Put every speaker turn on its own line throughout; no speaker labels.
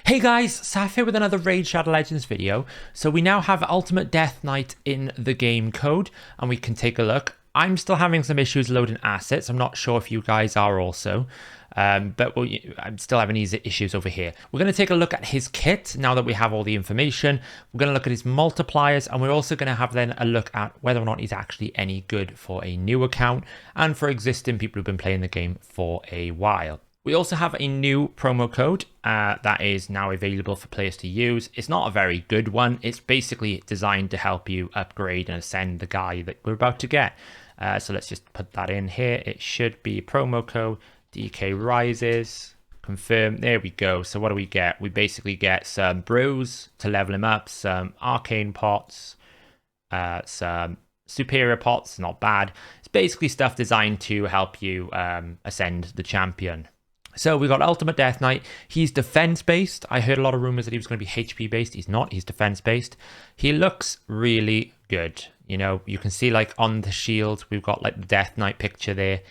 Hey guys, Saf here with another Raid Shadow Legends video. So we now have Ultimate DeathKnight in the game code and we can take a look. I'm still having some issues loading assets. I'm not sure if you guys are also, but I'm still having these issues over here. We're going to take a look at his kit now that we have all the information. We're going to look at his multipliers and we're also going to have then a look at whether or not he's actually any good for a new account and for existing people who've been playing the game for a while. We also have a new promo code that is now available for players to use. It's not a very good one. It's basically designed to help you upgrade and ascend the guy that we're about to get. So let's just put that in here. It should be promo code DK Rises. Confirm. There we go. So what do we get? We basically get some brews to level him up, some arcane pots, some superior pots, not bad. It's basically stuff designed to help you ascend the champion. So we got Ultimate DeathKnight. He's defense-based. I heard a lot of rumors that he was going to be HP-based. He's not. He's defense-based. He looks really good. You know, you can see like on the shield, we've got like the DeathKnight picture there.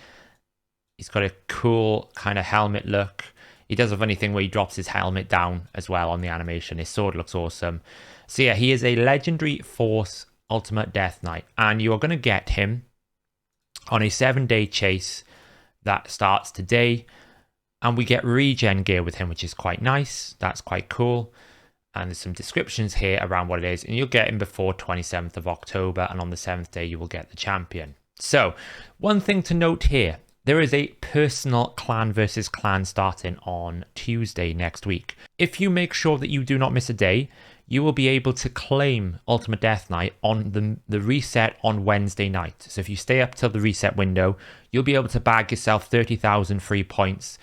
He's got a cool kind of helmet look. He does have anything where he drops his helmet down as well on the animation. His sword looks awesome. So yeah, he is a Legendary Force Ultimate DeathKnight. And you are going to get him on a 7-day chase that starts today. And we get regen gear with him, which is quite nice. That's quite cool. And there's some descriptions here around what it is. And you'll get him before 27th of October. And on the 7th day, you will get the champion. So, one thing to note here. There is a personal clan versus clan starting on Tuesday next week. If you make sure that you do not miss a day, you will be able to claim Ultimate DeathKnight on the reset on Wednesday night. So if you stay up till the reset window, you'll be able to bag yourself 30,000 free points,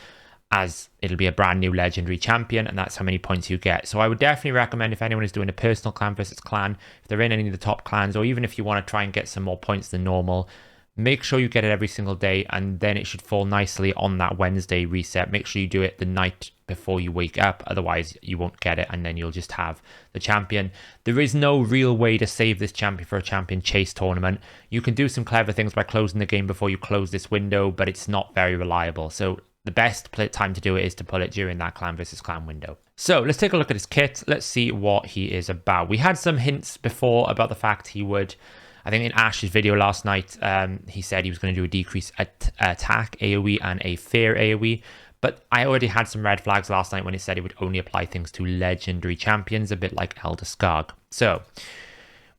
as it'll be a brand new legendary champion, and that's how many points you get. So I would definitely recommend, if anyone is doing a personal clan versus clan, if they're in any of the top clans, or even if you want to try and get some more points than normal, make sure you get it every single day, and then it should fall nicely on that Wednesday reset. Make sure you do it the night before you wake up, otherwise you won't get it, and then you'll just have the champion. There is no real way to save this champion for a champion chase tournament. You can do some clever things by closing the game before you close this window, but it's not very reliable. So the best time to do it is to pull it during that clan versus clan window. So let's take a look at his kit. Let's see what he is about. We had some hints before about the fact he would, I think in Ash's video last night, he said he was going to do a decrease attack AoE and a fear AoE. But I already had some red flags last night when it said it would only apply things to legendary champions, a bit like Elder Skarg. So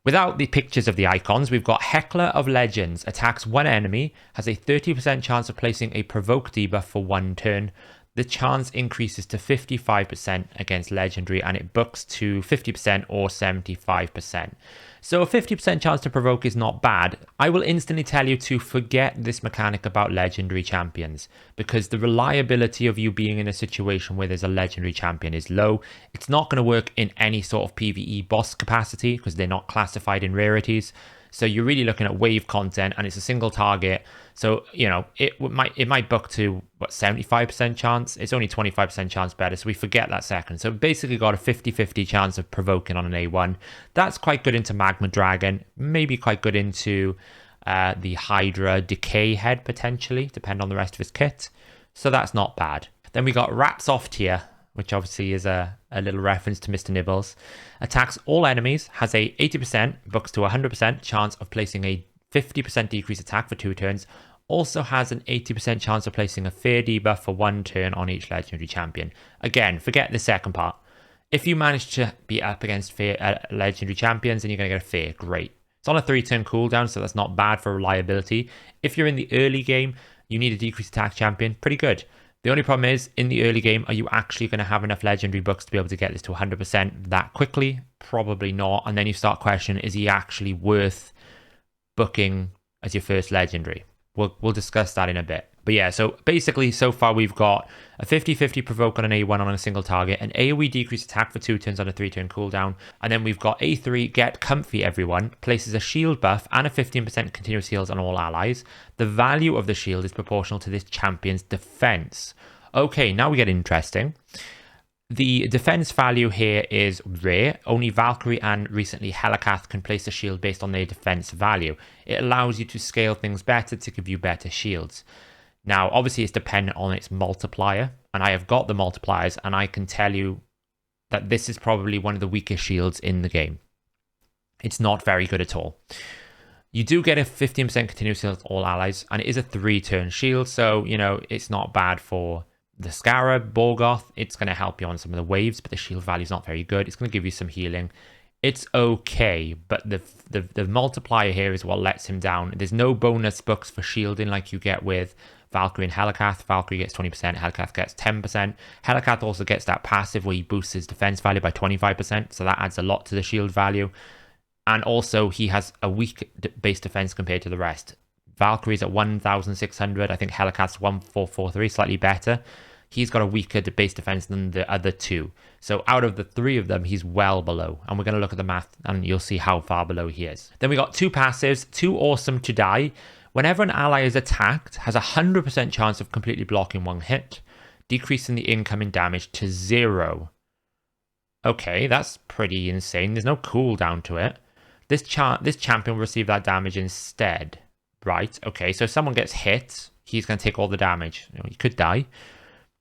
without the pictures of the icons, we've got Heckler of Legends. Attacks one enemy, has a 30% chance of placing a provoke debuff for 1 turn. The chance increases to 55% against legendary, and it books to 50% or 75%. So a 50% chance to provoke is not bad. I will instantly tell you to forget this mechanic about legendary champions, because the reliability of you being in a situation where there's a legendary champion is low. It's not going to work in any sort of PvE boss capacity because they're not classified in rarities. So you're really looking at wave content, and it's a single target. So, you know, it might book to, what, 75% chance? It's only 25% chance better, so we forget that second. So basically got a 50-50 chance of provoking on an A1. That's quite good into Magma Dragon, maybe quite good into the Hydra Decay Head, potentially, depending on the rest of his kit. So that's not bad. Then we got Rats Off Tier, which obviously is a little reference to Mr. Nibbles. Attacks all enemies, has a 80%, books to 100% chance of placing a 50% decrease attack for 2 turns. Also has an 80% chance of placing a fear debuff for 1 turn on each legendary champion. Again, forget the second part. If you manage to be up against fear legendary champions, then you're going to get a fear. Great. It's on a 3-turn cooldown, so that's not bad for reliability. If you're in the early game, you need a decreased attack champion. Pretty good. The only problem is, in the early game, are you actually going to have enough legendary books to be able to get this to 100% that quickly? Probably not. And then you start questioning, is he actually worth booking as your first legendary? We'll discuss that in a bit. But yeah, so basically, so far we've got a 50-50 provoke on an A1 on a single target, an AoE decrease attack for 2 turns on a 3-turn cooldown, and then we've got A3, Get Comfy Everyone, places a shield buff and a 15% continuous heals on all allies. The value of the shield is proportional to this champion's defense. Okay, now we get interesting. The defense value here is rare. Only Valkyrie and recently Helikath can place a shield based on their defense value. It allows you to scale things better to give you better shields. Now, obviously, it's dependent on its multiplier, and I have got the multipliers, and I can tell you that this is probably one of the weakest shields in the game. It's not very good at all. You do get a 15% continuous heal to all allies, and it is a 3-turn shield, so, you know, it's not bad for the Scarab, Borgoth. It's going to help you on some of the waves, but the shield value is not very good. It's going to give you some healing. It's okay, but the multiplier here is what lets him down. There's no bonus books for shielding like you get with Valkyrie and Hellcath. Valkyrie gets 20%, Hellcath gets 10%. Hellcath also gets that passive where he boosts his defense value by 25%, so that adds a lot to the shield value. And also, he has a weak base defense compared to the rest. Valkyrie's at 1,600. I think Hellcath's 1,443, slightly better. He's got a weaker base defense than the other two. So out of the 3 of them, he's well below. And we're going to look at the math and you'll see how far below he is. Then we got 2 passives, Too Awesome to Die. Whenever an ally is attacked, has a 100% chance of completely blocking 1 hit, decreasing the incoming damage to 0. Okay, that's pretty insane. There's no cooldown to it. This champion will receive that damage instead. Right, okay, so if someone gets hit, he's going to take all the damage. You know, he could die.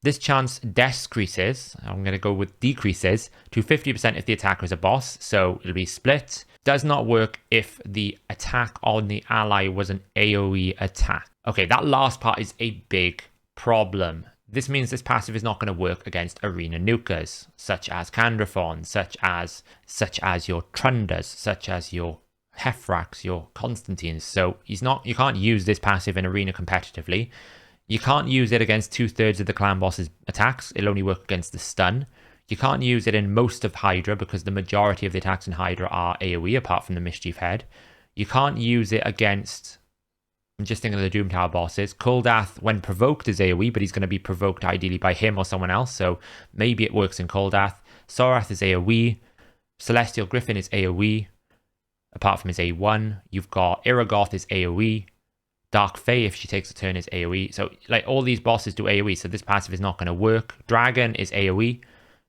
This chance decreases, I'm going to go with decreases, to 50% if the attacker is a boss, so it'll be split. Does not work if the attack on the ally was an AoE attack. Okay, that last part is a big problem. This means this passive is not going to work against arena nukers, such as Candrathons, such as your Trundas, such as your Hefraks, your Constantines. So you can't use this passive in arena competitively. You can't use it against 2/3 of the clan boss's attacks. It'll only work against the stun. You can't use it in most of Hydra because the majority of the attacks in Hydra are AoE apart from the Mischief Head. You can't use it against, I'm just thinking of the Doom Tower bosses. Kuldath, when provoked, is AoE, but he's going to be provoked ideally by him or someone else, so maybe it works in Kuldath. Sorath is AoE. Celestial Griffin is AoE, apart from his A1. You've got Iragoth is AoE. Dark Fae, if she takes a turn, is AoE. So, like, all these bosses do AoE, so this passive is not going to work. Dragon is AoE.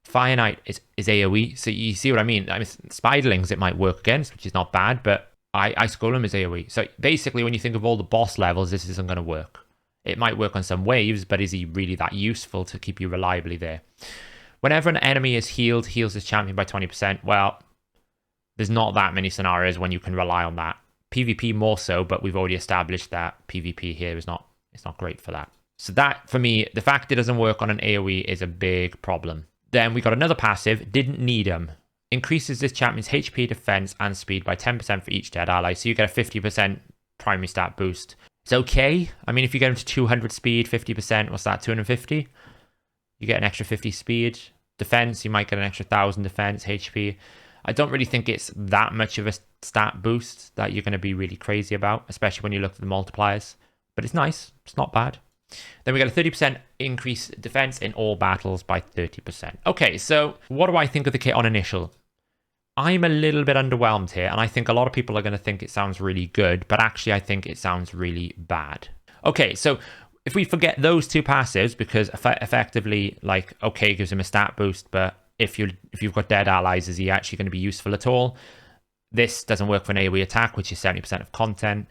Fire Knight is AoE. So you see what I mean? Spiderlings it might work against, which is not bad, but Ice Golem is AoE. So basically, when you think of all the boss levels, this isn't going to work. It might work on some waves, but is he really that useful to keep you reliably there? Whenever an enemy is healed, heals his champion by 20%. Well, there's not that many scenarios when you can rely on that. PvP more so, but we've already established that PvP here is not great for that. So that, for me, the fact it doesn't work on an AoE is a big problem. Then we got another passive, Didn't Need 'em. Increases this champion's HP, defense, and speed by 10% for each dead ally, so you get a 50% primary stat boost. It's okay. I mean, if you get him to 200 speed, 50%, what's that, 250? You get an extra 50 speed. Defense, you might get an extra 1,000 defense, HP. I don't really think it's that much of a stat boost that you're going to be really crazy about, especially when you look at the multipliers. But it's nice. It's not bad. Then we got a 30% increase defense in all battles by 30%. Okay, so what do I think of the kit on initial? I'm a little bit underwhelmed here, and I think a lot of people are going to think it sounds really good, but actually I think it sounds really bad. Okay, so if we forget those 2 passives, because effectively, like, okay, gives him a stat boost, but if you've got dead allies, is he actually going to be useful at all? This doesn't work for an AoE attack, which is 70% of content.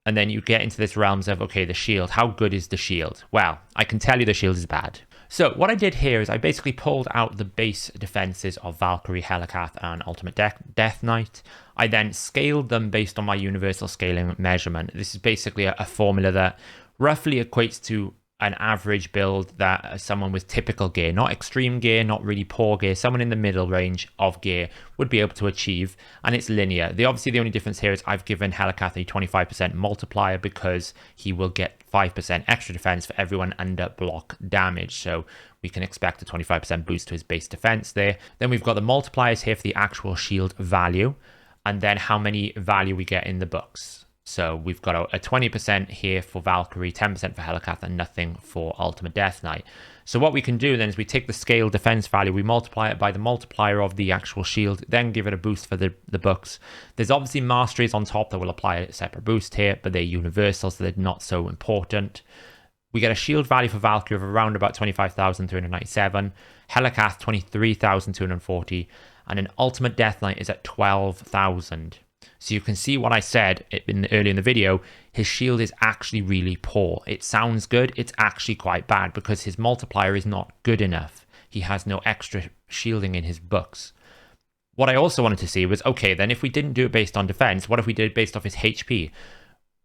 And then you get into this realms of, okay, the shield. How good is the shield? Well, I can tell you the shield is bad. So what I did here is I basically pulled out the base defenses of Valkyrie, Hellcath, and Ultimate DeathKnight. I then scaled them based on my universal scaling measurement. This is basically a formula that roughly equates to an average build that someone with typical gear, not extreme gear, not really poor gear, someone in the middle range of gear would be able to achieve, and it's linear. Obviously, the only difference here is I've given Hellcath a 25% multiplier because he will get 5% extra defense for everyone under block damage, so we can expect a 25% boost to his base defense there. Then we've got the multipliers here for the actual shield value, and then how many value we get in the books. So we've got a 20% here for Valkyrie, 10% for Hellcath, and nothing for Ultimate DeathKnight. So what we can do then is we take the scale defense value, we multiply it by the multiplier of the actual shield, then give it a boost for the books. There's obviously masteries on top that will apply a separate boost here, but they're universal, so they're not so important. We get a shield value for Valkyrie of around about 25,397, Hellcath 23,240, and an Ultimate DeathKnight is at 12,000. So you can see what I said earlier in the video, his shield is actually really poor. It sounds good, it's actually quite bad because his multiplier is not good enough. he has no extra shielding in his books. What I also wanted to see was, okay, then if we didn't do it based on defense, what if we did it based off his HP?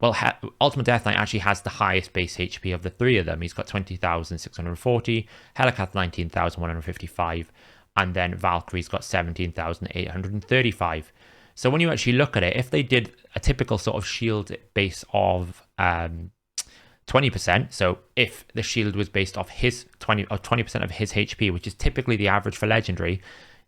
Well, Ultimate DeathKnight actually has the highest base HP of the three of them. He's got 20,640, Hellhades 19,155, and then Valkyrie's got 17,835. So when you actually look at it, if they did a typical sort of shield base of 20%, so if the shield was based off his 20% of his HP, which is typically the average for legendary,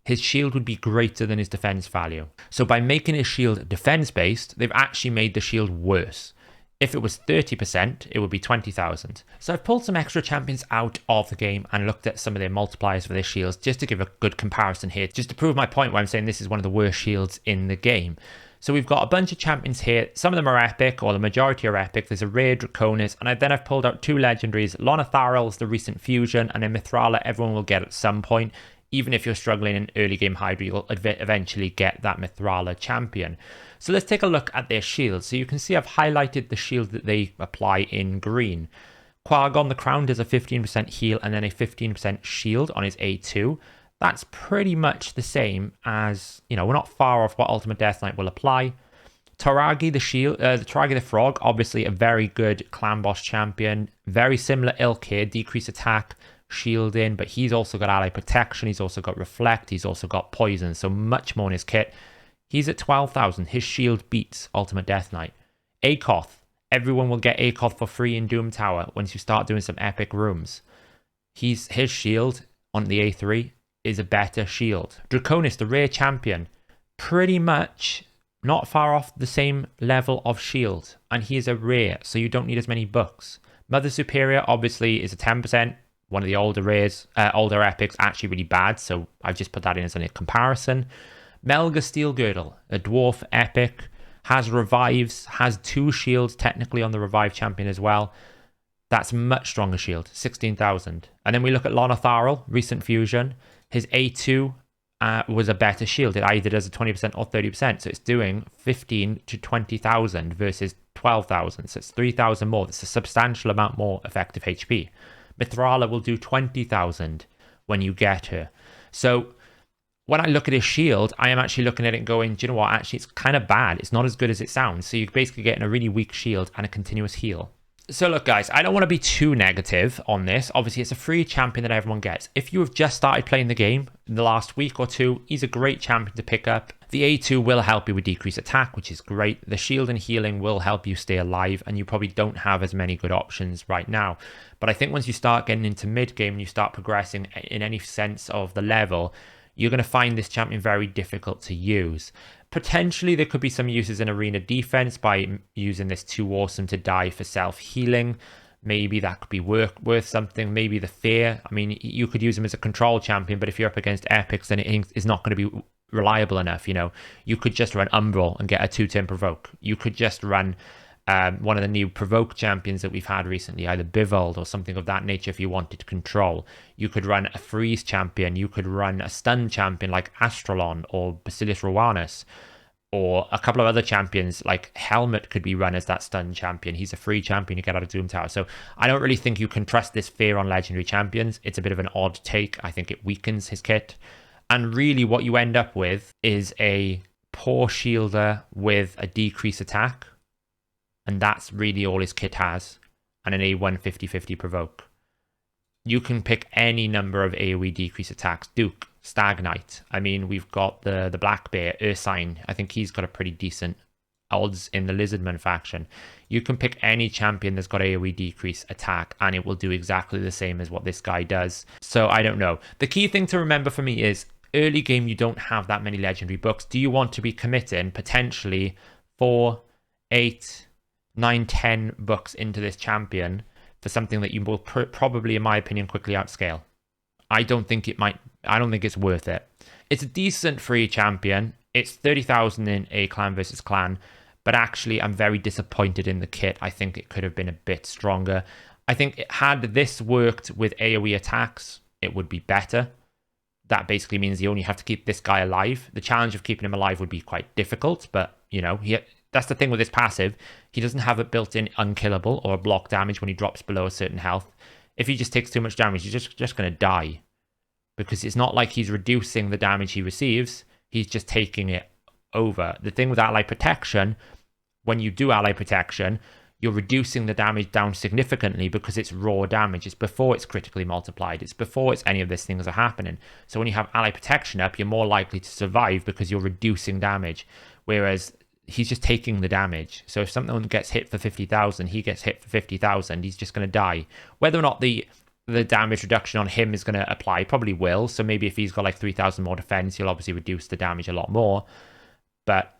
his shield would be greater than his defense value. So by making his shield defense based, they've actually made the shield worse. If it was 30%, it would be 20,000. So I've pulled some extra champions out of the game and looked at some of their multipliers for their shields just to give a good comparison here, just to prove my point where I'm saying this is one of the worst shields in the game. So we've got a bunch of champions here. Some of them are epic, or the majority are epic. There's a rare Draconis, and then I've pulled out two legendaries. Lonatharel's the recent fusion, and then Mithrala everyone will get at some point. Even if you're struggling in early game Hydra, you'll eventually get that Mithrala champion. So let's take a look at their shields. So you can see I've highlighted the shield that they apply in green. Quagon the Crown does a 15% heal and then a 15% shield on his A2. That's pretty much the same as, we're not far off what Ultimate DeathKnight will apply. Toragi the Frog, obviously a very good clan boss champion. Very similar ilk here, decrease attack, shielding, but he's also got ally protection, he's also got reflect, he's also got poison, so much more in his kit. He's at 12,000. His shield beats Ultimate DeathKnight. Akoth, everyone will get Akoth for free in Doom Tower once you start doing some epic rooms. His shield on the A3 is a better shield. Draconis, the rare champion, pretty much not far off the same level of shield, and he is a rare, so you don't need as many books. Mother Superior obviously is a 10%. One of the older rares, older epics, actually really bad, so I've just put that in as a comparison. Melga Steel Girdle, a dwarf epic, has revives, has 2 shields technically on the revive champion as well. That's much stronger shield, 16,000. And then we look at Lonatharel, recent fusion. His A2 was a better shield. It either does a 20% or 30%, so it's doing 15 to 20,000 versus 12,000, so it's 3,000 more. That's a substantial amount more effective HP. Mithrala will do 20,000 when you get her. So when I look at his shield, I am actually looking at it and going, do you know what? Actually, it's kind of bad. It's not as good as it sounds. So you're basically getting a really weak shield and a continuous heal. So look, guys, I don't want to be too negative on this. Obviously, it's a free champion that everyone gets. If you have just started playing the game in the last week or two, he's a great champion to pick up. The A2 will help you with decreased attack, which is great. The shield and healing will help you stay alive, and you probably don't have as many good options right now. But I think once you start getting into mid-game and you start progressing in any sense of the level, you're going to find this champion very difficult to use. Potentially, there could be some uses in arena defense by using this too awesome to die for self-healing. Maybe that could be worth something. Maybe the fear. I mean, you could use him as a control champion, but if you're up against epics, then it is not going to be reliable enough. You could just run Umbral and get a 2-turn provoke. You could just run one of the new provoke champions that we've had recently, either Bivald or something of that nature if you wanted to control. You could run a freeze champion. You could run a stun champion like Astrolon or Basilis Rowanus, or a couple of other champions like Helmet could be run as that stun champion. He's a free champion you get out of Doom Tower. So I don't really think you can trust this fear on legendary champions. It's a bit of an odd take. I think it weakens his kit. And really what you end up with is a poor shielder with a decreased attack. And that's really all his kit has. And an A1 50-50 provoke. You can pick any number of AoE decrease attacks. Duke, Stag Knight. I mean, we've got the Black Bear, Ursine. I think he's got a pretty decent odds in the Lizardman faction. You can pick any champion that's got AoE decrease attack, and it will do exactly the same as what this guy does. So I don't know. The key thing to remember for me is early game, you don't have that many legendary books. Do you want to be committing potentially 4, 8... 9, 10 books into this champion for something that you will probably, in my opinion, quickly outscale? I don't think it's worth it. It's a decent free champion. It's 30,000 in a clan versus clan, but actually I'm very disappointed in the kit. I think it could have been a bit stronger. I think had this worked with AoE attacks, it would be better. That basically means you only have to keep this guy alive. The challenge of keeping him alive would be quite difficult, but that's the thing with this passive. He doesn't have it built in unkillable or block damage when he drops below a certain health. If he just takes too much damage, he's just going to die. because it's not like he's reducing the damage he receives, he's just taking it over. The thing with ally protection, when you do ally protection, you're reducing the damage down significantly because it's raw damage. It's before it's critically multiplied. It's before it's any of these things are happening. So when you have ally protection up, you're more likely to survive because you're reducing damage. Whereas he's just taking the damage. So if someone gets hit for 50,000, he gets hit for 50,000, he's just going to die. Whether or not the damage reduction on him is going to apply, probably will. So maybe if he's got like 3,000 more defense, he'll obviously reduce the damage a lot more. But,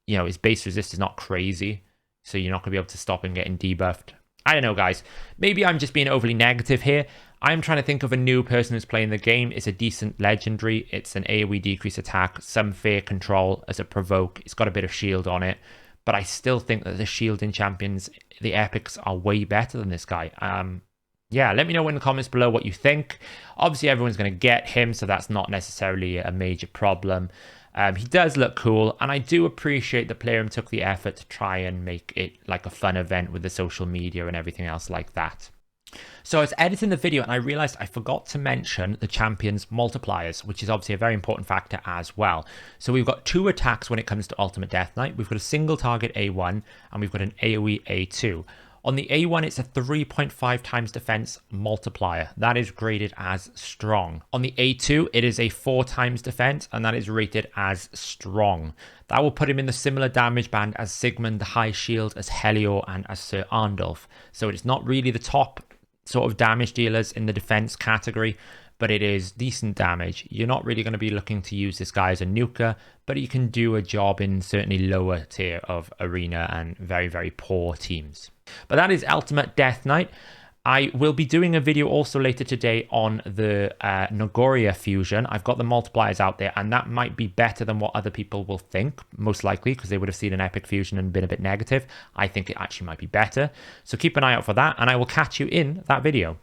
you know, his base resist is not crazy. So you're not going to be able to stop him getting debuffed. I don't know, guys. Maybe I'm just being overly negative here. I'm trying to think of a new person who's playing the game. It's a decent legendary. It's an AoE decrease attack, some fair control as a provoke. It's got a bit of shield on it. But I still think that the shielding champions, the epics, are way better than this guy. Yeah, let me know in the comments below what you think. Obviously, everyone's going to get him, so that's not necessarily a major problem. He does look cool, and I do appreciate the Playroom took the effort to try and make it like a fun event with the social media and everything else like that. So I was editing the video and I realized I forgot to mention the champion's multipliers, which is obviously a very important factor as well. So we've got 2 attacks when it comes to Ultimate DeathKnight. We've got a single target A1 and we've got an AoE A2. On the A1, it's a 3.5 times defense multiplier. That is graded as strong. On the A2, it is a 4 times defense, and that is rated as strong. That will put him in the similar damage band as Sigmund, the High Shield, as Helior, and as Sir Arndulf. So it's not really the top sort of damage dealers in the defense category, but it is decent damage. You're not really going to be looking to use this guy as a nuker, but he can do a job in certainly lower tier of arena and very, very poor teams. But that is Ultimate DeathKnight. I will be doing a video also later today on the Nogoria fusion. I've got the multipliers out there, and that might be better than what other people will think, most likely, because they would have seen an epic fusion and been a bit negative. I think it actually might be better. So keep an eye out for that, and I will catch you in that video.